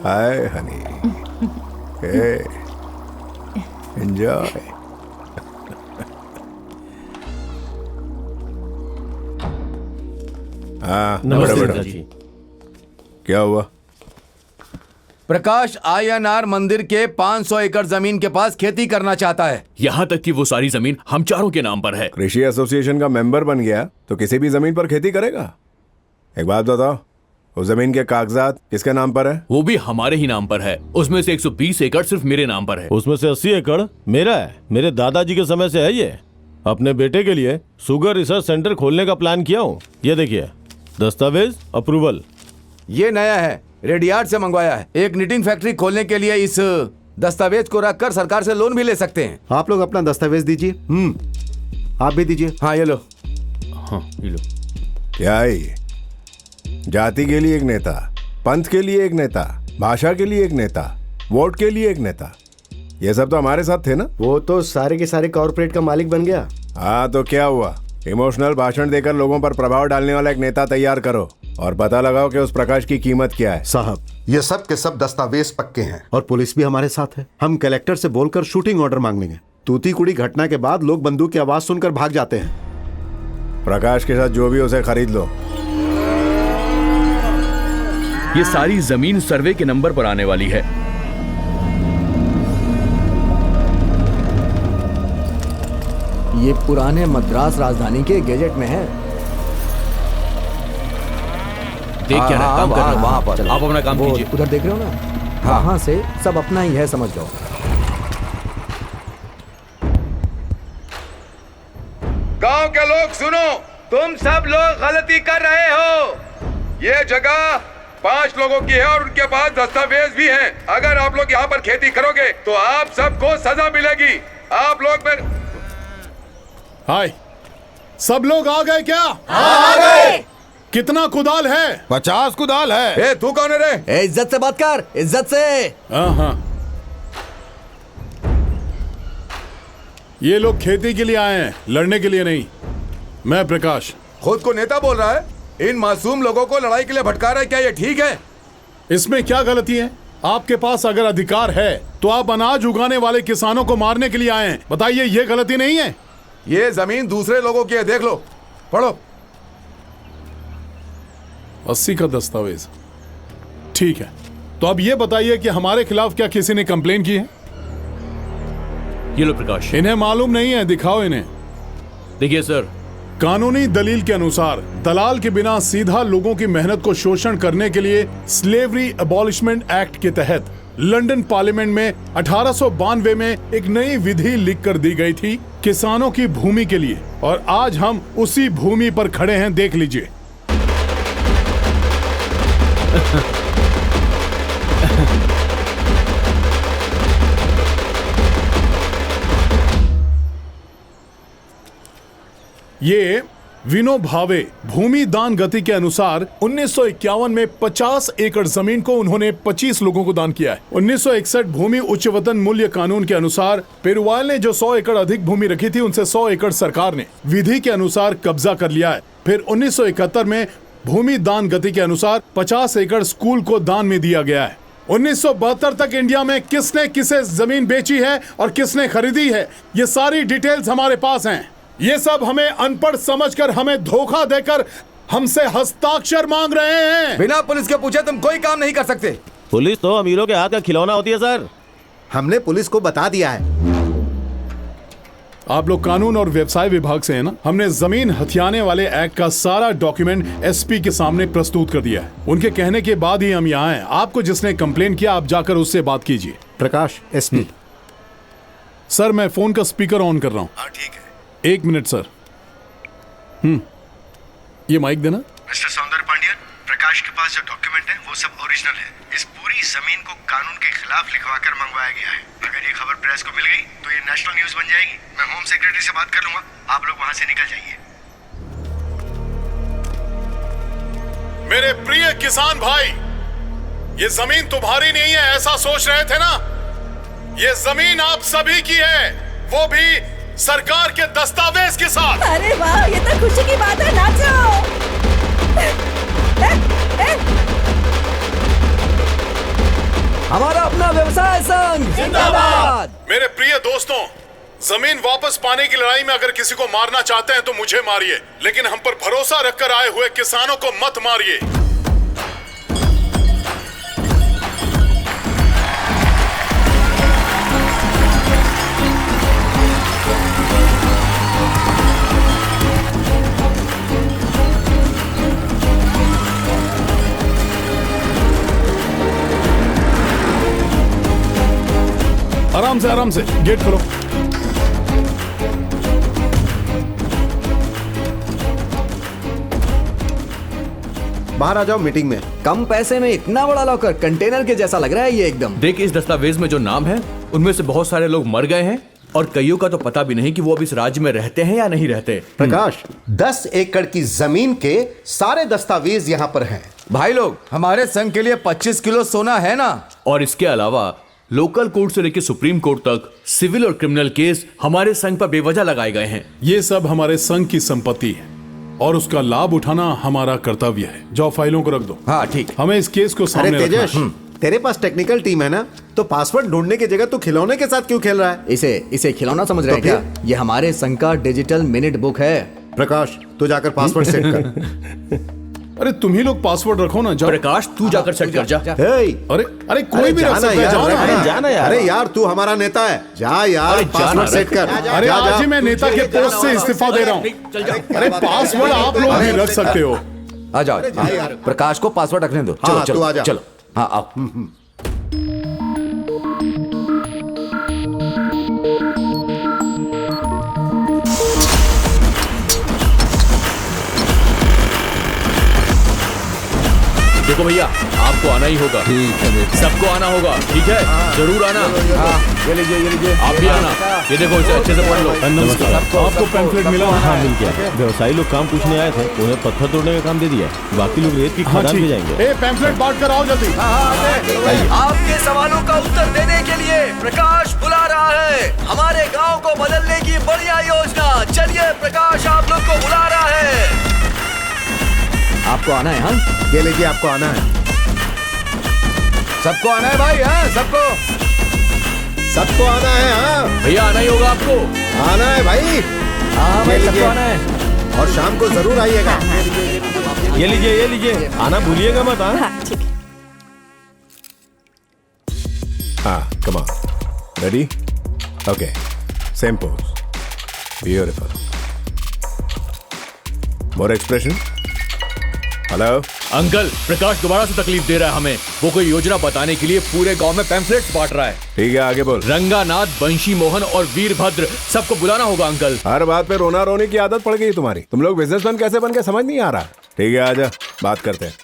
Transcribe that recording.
हाय हनी, हे enjoy. हाँ, नमस्ते जी। क्या हुआ? प्रकाश आयनार मंदिर के 500 एकड़ जमीन के पास खेती करना चाहता है। यहाँ तक कि वो सारी जमीन हम चारों के नाम पर है। कृषि एसोसिएशन का मेंबर बन गया तो किसी भी जमीन पर खेती करेगा? एक बात बताओ, उस जमीन के कागजात किसके नाम पर है? वो भी हमारे ही नाम पर है। उसमें से 120 एकड़ सिर्फ मेरे नाम पर है। उसमें से 80 एकड़ मेरा है। मेरे दादाजी के समय से है ये। अपने बेटे के लिए शुगर रिसर्च सेंटर खोलने का प्लान किया हूँ। ये देखिए, दस्तावेज अप्रूवल। ये नया है, रेडियार्ड से मंगवाया है। एक निटिंग फैक्ट्री खोलने के लिए इस दस्तावेज को रखकर सरकार से लोन भी ले सकते हैं। आप लोग अपना दस्तावेज दीजिए। आप भी दीजिए। हाँ, ये लो। हाँ, ये लो। क्या है ये? जाति के लिए एक नेता, पंथ के लिए एक नेता, भाषा के लिए एक नेता, वोट के लिए एक नेता, ये सब तो हमारे साथ थे ना? वो तो सारे के सारे कॉर्पोरेट का मालिक बन गया। हाँ, तो क्या हुआ? इमोशनल भाषण देकर लोगों पर प्रभाव डालने वाला एक नेता तैयार करो और पता लगाओ कि उस प्रकाश की कीमत क्या है। साहब, ये सब के सब दस्तावेज पक्के हैं और पुलिस भी हमारे साथ है। हम कलेक्टर से बोलकर शूटिंग ऑर्डर मांग लेंगे। तूतीकुड़ी घटना के बाद लोग बंदूक की आवाज सुनकर भाग जाते हैं। प्रकाश के साथ जो भी उसे खरीद लो। ये सारी जमीन सर्वे के नंबर पर आने वाली है। ये पुराने मद्रास राजधानी के गैजेट में है। देख क्या रहा है? काम कर रहा है। वहाँ पर आप अपना काम कीजिए। उधर देख रहे हो ना? हाँ हाँ, से सब अपना ही है, समझ लो। गांव के लोग सुनो, तुम सब लोग गलती कर रहे हो। ये जगह 5 लोगों की है और उनके पास दस्तावेज भी हैं। अगर आप लोग यहाँ पर खेती करोगे तो आप सबको सजा मिलेगी। आप लोग में हाय, सब लोग आ गए क्या? आ गए। कितना कुदाल है? 50 कुदाल है। ए, तू कौन है रे? इज्जत से बात कर, इज्जत से। हाँ, ये लोग खेती के लिए आए हैं, लड़ने के लिए नहीं। मैं प्रकाश। खुद को नेता बोल रहा है, इन मासूम लोगों को लड़ाई के लिए भटका रहा है। क्या ये ठीक है? इसमें क्या गलती है? आपके पास अगर अधिकार है तो आप अनाज उगाने वाले किसानों को मारने के लिए आए हैं। बताइए, ये गलती नहीं है? ये जमीन दूसरे लोगों की है, देख लो, पढ़ो। 80 का दस्तावेज, ठीक है। तो अब ये बताइए कि हमारे खिलाफ क्या किसी ने कंप्लेन की है? ये लो प्रकाश। इन्हें मालूम नहीं है, दिखाओ इन्हें। देखिए सर, कानूनी दलील के अनुसार दलाल के बिना सीधा लोगों की मेहनत को शोषण करने के लिए स्लेवरी अबॉलिशमेंट एक्ट के तहत लंदन पार्लियामेंट में 1892 में एक नई विधि लिख कर दी गई थी किसानों की भूमि के लिए, और आज हम उसी भूमि पर खड़े हैं। देख लीजिए। ये विनो भावे भूमि दान गति के अनुसार 1951 में 50 एकड़ जमीन को उन्होंने 25 लोगों को दान किया है। 1961 भूमि उच्चवतन मूल्य कानून के अनुसार पेरुवाल ने जो 100 एकड़ अधिक भूमि रखी थी, उनसे 100 एकड़ सरकार ने विधि के अनुसार कब्जा कर लिया है। फिर 1971 में भूमि दान गति के अनुसार 50 एकड़ स्कूल को दान में दिया गया है। 1972 तक इंडिया में किसने किसे जमीन बेची है और किसने खरीदी है, ये सारी डिटेल्स हमारे पास हैं। ये सब हमें अनपढ़ समझकर, हमें धोखा देकर हमसे हस्ताक्षर मांग रहे हैं। बिना पुलिस के पूछे तुम कोई काम नहीं कर सकते। पुलिस तो अमीरों के हाथ का खिलौना होती है सर। हमने पुलिस को बता दिया है। आप लोग कानून और व्यवसाय विभाग से है ना? हमने जमीन हथियाने वाले एक्ट का सारा डॉक्यूमेंट एसपी के सामने प्रस्तुत कर दिया है। उनके कहने के बाद ही हम यहाँ हैं। आपको जिसने कंप्लेन किया, आप जाकर उससे बात कीजिए। प्रकाश, एसपी। सर, मैं फोन का स्पीकर ऑन कर रहा हूँ। हाँ, ठीक है। 1 मिनट सर। ये माइक देना। मिस्टर सौंदर्य पांड्यन, प्रकाश के पास जो डॉक्यूमेंट है वो सब ओरिजिनल है। इस पूरी जमीन को कानून के खिलाफ लिखवाकर मंगवाया गया है। अगर ये खबर प्रेस को मिल गई तो ये नेशनल न्यूज बन जाएगी। मैं होम सेक्रेटरी से बात कर लूंगा। आप लोग वहां से निकल जाइए। मेरे प्रिय किसान भाई, ये जमीन तुम्हारी नहीं है ऐसा सोच रहे थे ना? ये जमीन आप सभी की है, वो भी सरकार के दस्तावेज के साथ। अरे वाह, ये तो खुशी की बात है, नाचो। हमारा अपना व्यवसाय संघ जिंदाबाद। मेरे प्रिय दोस्तों, जमीन वापस पाने की लड़ाई में अगर किसी को मारना चाहते हैं तो मुझे मारिए, लेकिन हम पर भरोसा रखकर आए हुए किसानों को मत मारिए। आराम से गेट खोलो। बाहर आ जाओ मीटिंग में। कम पैसे में इतना बड़ा लॉकर, कंटेनर के जैसा लग रहा है ये एकदम। देख, इस दस्तावेज में जो नाम है उनमें से बहुत सारे लोग मर गए हैं और कईयों का तो पता भी नहीं कि वो अब इस राज्य में रहते हैं या नहीं रहते। प्रकाश, 10 एकड़ की जमीन के सारे दस्तावेज यहाँ पर हैं। भाई लोग, हमारे संघ के लिए 25 किलो सोना है ना। और इसके अलावा लोकल कोर्ट से लेकर सुप्रीम कोर्ट तक सिविल और क्रिमिनल केस हमारे संघ पर बेवजह लगाए गए हैं। ये सब हमारे संघ की संपत्ति है और उसका लाभ उठाना हमारा कर्तव्य है। जाओ फाइलों को रख दो। हाँ ठीक। हमें इस केस को अरे सामने रखना तेजस, है। तेरे पास टेक्निकल टीम है ना, तो पासवर्ड ढूंढने की जगह तू खिलौने के साथ क्यों खेल रहा है? इसे खिलौना समझ रहे हैं तो क्या? ये हमारे संघ का डिजिटल मिनट बुक है। प्रकाश, तू जाकर पासवर्ड सेट कर। अरे तुम ही लोग पासवर्ड रखो ना। जाओ। प्रकाश, तू जाकर सेट कर जा। हे, अरे कोई भी रख जाना सकता है। यार, जाओ ना। अरे जाना यार। अरे यार, तू हमारा नेता है, जा यार, अरे जाना, पासवर्ड सेट कर। अरे आज ही मैं नेता के पोस्ट से इस्तीफा दे रहा हूँ। अरे पासवर्ड आप लोग भी रख सकते हो। आ जाओ। प्रकाश को पासवर्ड रखने दो। हाँ, चलो तू आ जा। चलो। हाँ आओ। देखो भैया, आपको आना ही होगा। ठीक है, सबको आना होगा, ठीक है? जरूर आना। ये लीजिए। आप भी आना। ये देखो, इसे अच्छे से पढ़ लो। नमस्कार। आपको पैम्फलेट मिला? हाँ, मिल गया। व्यवसायी लोग काम पूछने आए थे, उन्हें पत्थर तोड़ने का काम दे दिया है। बाकी लोग रेत की खदान पे जाएंगे। ए, पैम्फलेट बांट कर आओ जल्दी। आपके सवालों का उत्तर देने के लिए प्रकाश बुला रहा है। हमारे गांव को बदलने की बढ़िया योजना। चलिए, प्रकाश आप लोग को बुला रहा है। आपको आना है? हाँ, ये लीजिए, आपको आना है। सबको आना है भाई। हाँ, सबको आना है। हाँ, भैया आना ही होगा आपको। आना है भाई। हाँ भाई, ये सबको लीजिए। आना है। और शाम को जरूर आइएगा। ये लीजिए, आना भूलिएगा मत। हाँ, हाँ, come on. Ready? Okay. Same pose. Beautiful. More expression? Hello uncle, Prakash दोबारा से तकलीफ दे रहा है हमें। वो कोई योजना बताने के लिए पूरे गांव में पैम्फलेट्स बांट रहा है। ठीक है, आगे बोल। रंगानाथ, बंशी मोहन और वीरभद्र सबको बुलाना होगा अंकल। हर बात पे रोना रोने की आदत पड़ गई तुम्हारी। तुम लोग बिजनेसमैन कैसे बन के समझ नहीं आ रहा। ठीक है, आजा, बात करते हैं।